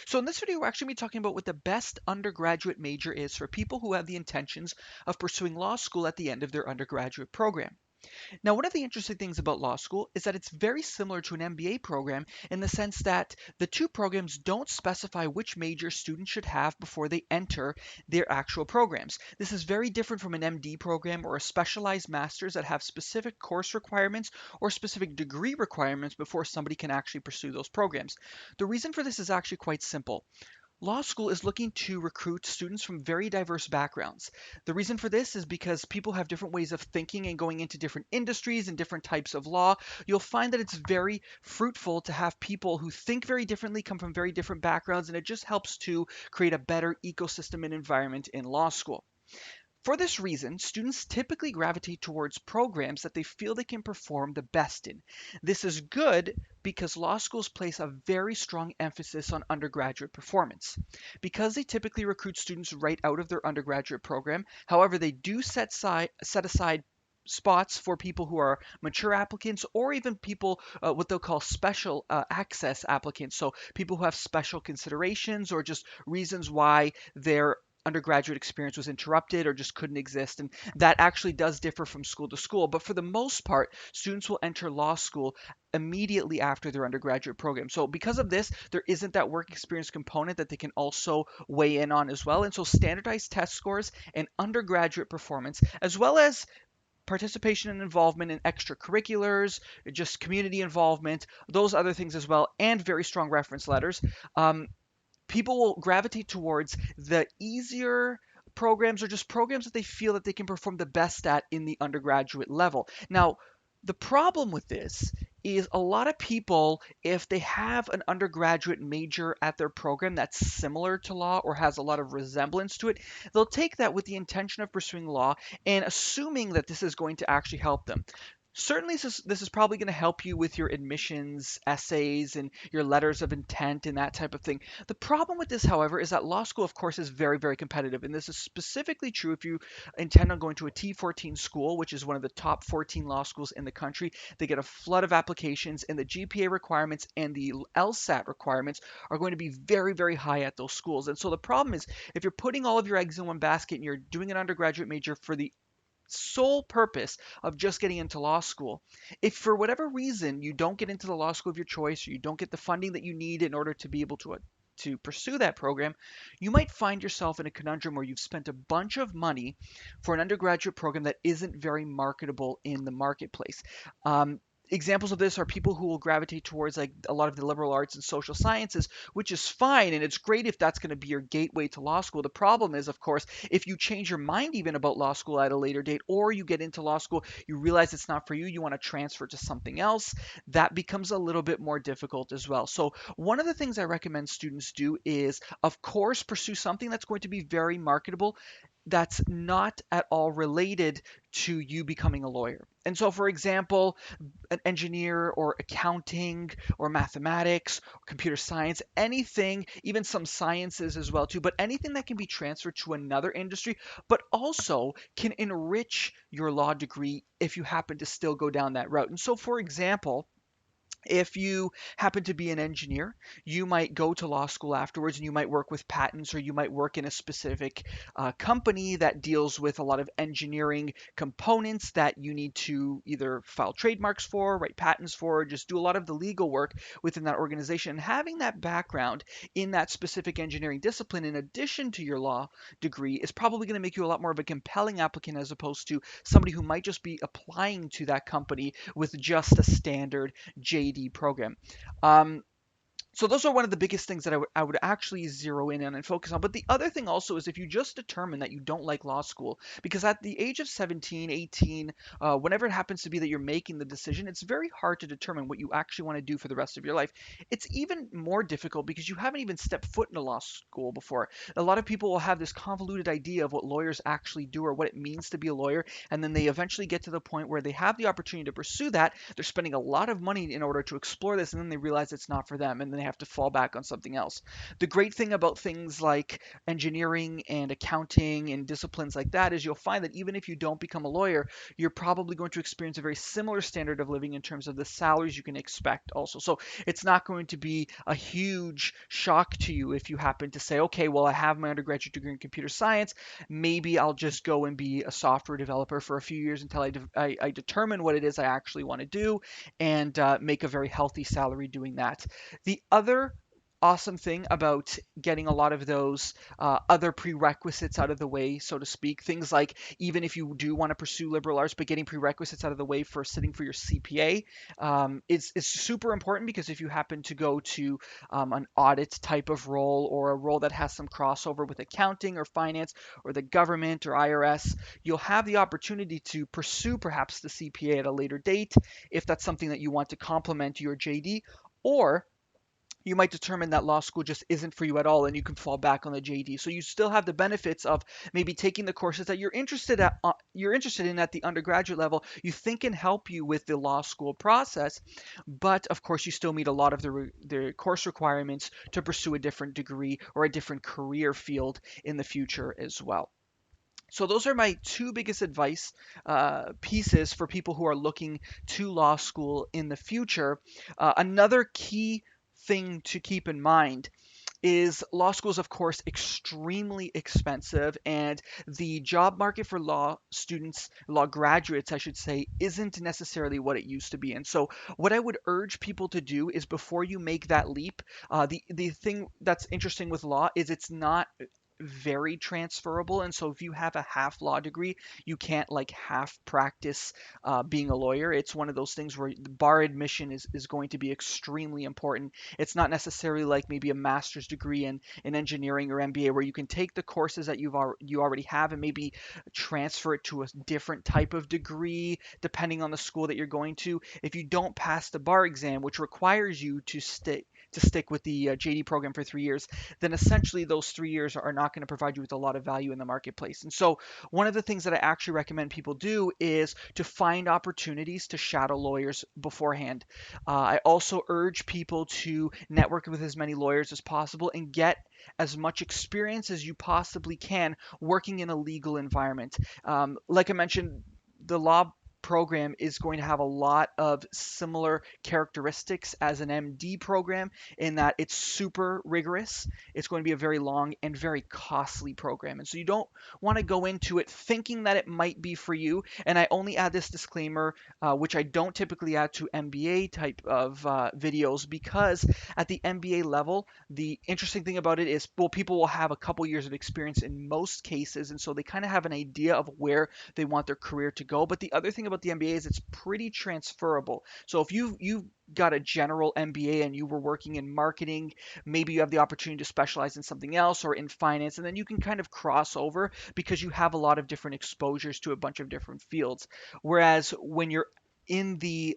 So in this video, we're actually going to be talking about what the best undergraduate major is for people who have the intentions of pursuing law school at the end of their undergraduate program. Now, one of the interesting things about law school is that it's very similar to an MBA program in the sense that the two programs don't specify which major students should have before they enter their actual programs. This is very different from an MD program or a specialized master's that have specific course requirements or specific degree requirements before somebody can actually pursue those programs. The reason for this is actually quite simple. Law school is looking to recruit students from very diverse backgrounds. The reason for this is because people have different ways of thinking and going into different industries and different types of law. You'll find that it's very fruitful to have people who think very differently, come from very different backgrounds, and it just helps to create a better ecosystem and environment in law school. For this reason, students typically gravitate towards programs that they feel they can perform the best in. This is good because law schools place a very strong emphasis on undergraduate performance. Because they typically recruit students right out of their undergraduate program, however, they do set aside spots for people who are mature applicants or even people what they'll call special access applicants. So people who have special considerations or just reasons why their undergraduate experience was interrupted or just couldn't exist. And that actually does differ from school to school. But for the most part, students will enter law school immediately after their undergraduate program. So because of this, there isn't that work experience component that they can also weigh in on as well. And so standardized test scores and undergraduate performance, as well as participation and involvement in extracurriculars, just community involvement, those other things as well, and very strong reference letters. Um, People will gravitate towards the easier programs or just programs that they feel that they can perform the best at in the undergraduate level. Now, the problem with this is a lot of people, if they have an undergraduate major at their program that's similar to law or has a lot of resemblance to it, they'll take that with the intention of pursuing law and assuming that this is going to actually help them. Certainly, this is probably going to help you with your admissions essays and your letters of intent and that type of thing. The problem with this, however, is that law school, of course, is very, very competitive. And this is specifically true if you intend on going to a T14 school, which is one of the top 14 law schools in the country. They get a flood of applications, and the GPA requirements and the LSAT requirements are going to be very, very high at those schools. And so the problem is if you're putting all of your eggs in one basket and you're doing an undergraduate major for the sole purpose of just getting into law school. If for whatever reason you don't get into the law school of your choice or you don't get the funding that you need in order to be able to pursue that program, you might find yourself in a conundrum where you've spent a bunch of money for an undergraduate program that isn't very marketable in the marketplace. Examples of this are people who will gravitate towards like a lot of the liberal arts and social sciences, which is fine and it's great if that's going to be your gateway to law school. The problem is, of course, if you change your mind even about law school at a later date or you get into law school, you realize it's not for you, you want to transfer to something else, that becomes a little bit more difficult as well. So, one of the things I recommend students do is, of course, pursue something that's going to be very marketable that's not at all related to you becoming a lawyer. And so, for example, an engineer or accounting or mathematics or computer science, anything, even some sciences as well too, but anything that can be transferred to another industry, but also can enrich your law degree if you happen to still go down that route. And so, for example, if you happen to be an engineer, you might go to law school afterwards and you might work with patents or you might work in a specific company that deals with a lot of engineering components that you need to either file trademarks for, write patents for, or just do a lot of the legal work within that organization. And having that background in that specific engineering discipline in addition to your law degree is probably going to make you a lot more of a compelling applicant as opposed to somebody who might just be applying to that company with just a standard JD program. Um, so those are one of the biggest things that I would actually zero in on and focus on. But the other thing also is if you just determine that you don't like law school, because at the age of 17, 18, whenever it happens to be that you're making the decision, it's very hard to determine what you actually want to do for the rest of your life. It's even more difficult because you haven't even stepped foot in a law school before. A lot of people will have this convoluted idea of what lawyers actually do or what it means to be a lawyer, and then they eventually get to the point where they have the opportunity to pursue that. They're spending a lot of money in order to explore this, and then they realize it's not for them, and then they have to fall back on something else. The great thing about things like engineering and accounting and disciplines like that is you'll find that even if you don't become a lawyer, you're probably going to experience a very similar standard of living in terms of the salaries you can expect also. So it's not going to be a huge shock to you if you happen to say, okay, well, I have my undergraduate degree in computer science. Maybe I'll just go and be a software developer for a few years until I determine what it is I actually want to do and make a very healthy salary doing that. The other awesome thing about getting a lot of those other prerequisites out of the way, so to speak, things like even if you do want to pursue liberal arts, but getting prerequisites out of the way for sitting for your CPA is super important because if you happen to go to an audit type of role or a role that has some crossover with accounting or finance or the government or IRS, you'll have the opportunity to pursue perhaps the CPA at a later date if that's something that you want to complement your JD, or you might determine that law school just isn't for you at all and you can fall back on the JD. So you still have the benefits of maybe taking the courses that you're interested in at the undergraduate level, you think can help you with the law school process, but of course you still meet a lot of the course requirements to pursue a different degree or a different career field in the future as well. So those are my two biggest advice pieces for people who are looking to law school in the future. Another key thing to keep in mind is law school is of course extremely expensive, and the job market for law students, law graduates I should say, isn't necessarily what it used to be. And so what I would urge people to do is before you make that leap, the thing that's interesting with law is it's not very transferable. And so if you have a half law degree, you can't like half practice being a lawyer. It's one of those things where the bar admission is going to be extremely important. It's not necessarily like maybe a master's degree in engineering or MBA where you can take the courses that you already have and maybe transfer it to a different type of degree depending on the school that you're going to. If you don't pass the bar exam, which requires you to stick with the JD program for 3 years, then essentially those 3 years are not going to provide you with a lot of value in the marketplace. And so, one of the things that I actually recommend people do is to find opportunities to shadow lawyers beforehand. I also urge people to network with as many lawyers as possible and get as much experience as you possibly can working in a legal environment. Like I mentioned, the law program is going to have a lot of similar characteristics as an MD program in that it's super rigorous. It's going to be a very long and very costly program. And so you don't want to go into it thinking that it might be for you. And I only add this disclaimer, which I don't typically add to MBA type of videos, because at the MBA level, the interesting thing about it is, well, people will have a couple years of experience in most cases. And so they kind of have an idea of where they want their career to go. But the other thing about the MBA is it's pretty transferable. So if you've got a general MBA and you were working in marketing, maybe you have the opportunity to specialize in something else or in finance, and then you can kind of cross over because you have a lot of different exposures to a bunch of different fields. Whereas when you're in the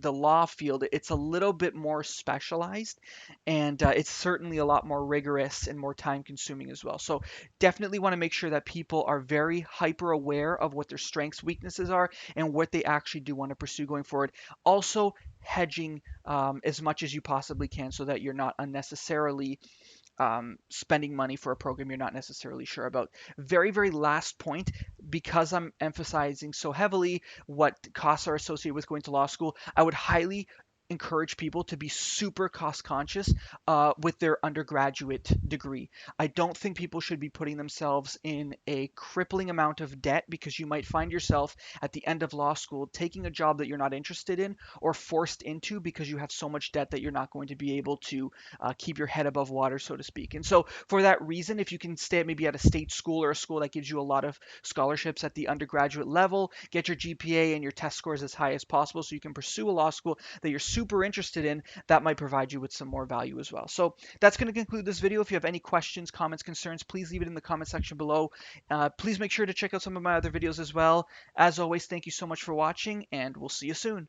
law field, it's a little bit more specialized, and it's certainly a lot more rigorous and more time consuming as well. So definitely want to make sure that people are very hyper aware of what their strengths, weaknesses are, and what they actually do want to pursue going forward. Also, hedging as much as you possibly can so that you're not unnecessarily spending money for a program you're not necessarily sure about. Very, very last point, because I'm emphasizing so heavily what costs are associated with going to law school, I would highly encourage people to be super cost conscious with their undergraduate degree. I don't think people should be putting themselves in a crippling amount of debt because you might find yourself at the end of law school taking a job that you're not interested in or forced into because you have so much debt that you're not going to be able to keep your head above water, so to speak. And so, for that reason, if you can stay maybe at a state school or a school that gives you a lot of scholarships at the undergraduate level, get your GPA and your test scores as high as possible so you can pursue a law school that you're super interested in, that might provide you with some more value as well. So, that's going to conclude this video. If you have any questions, comments, concerns, please leave it in the comment section below. Please make sure to check out some of my other videos as well. As always, thank you so much for watching, and we'll see you soon.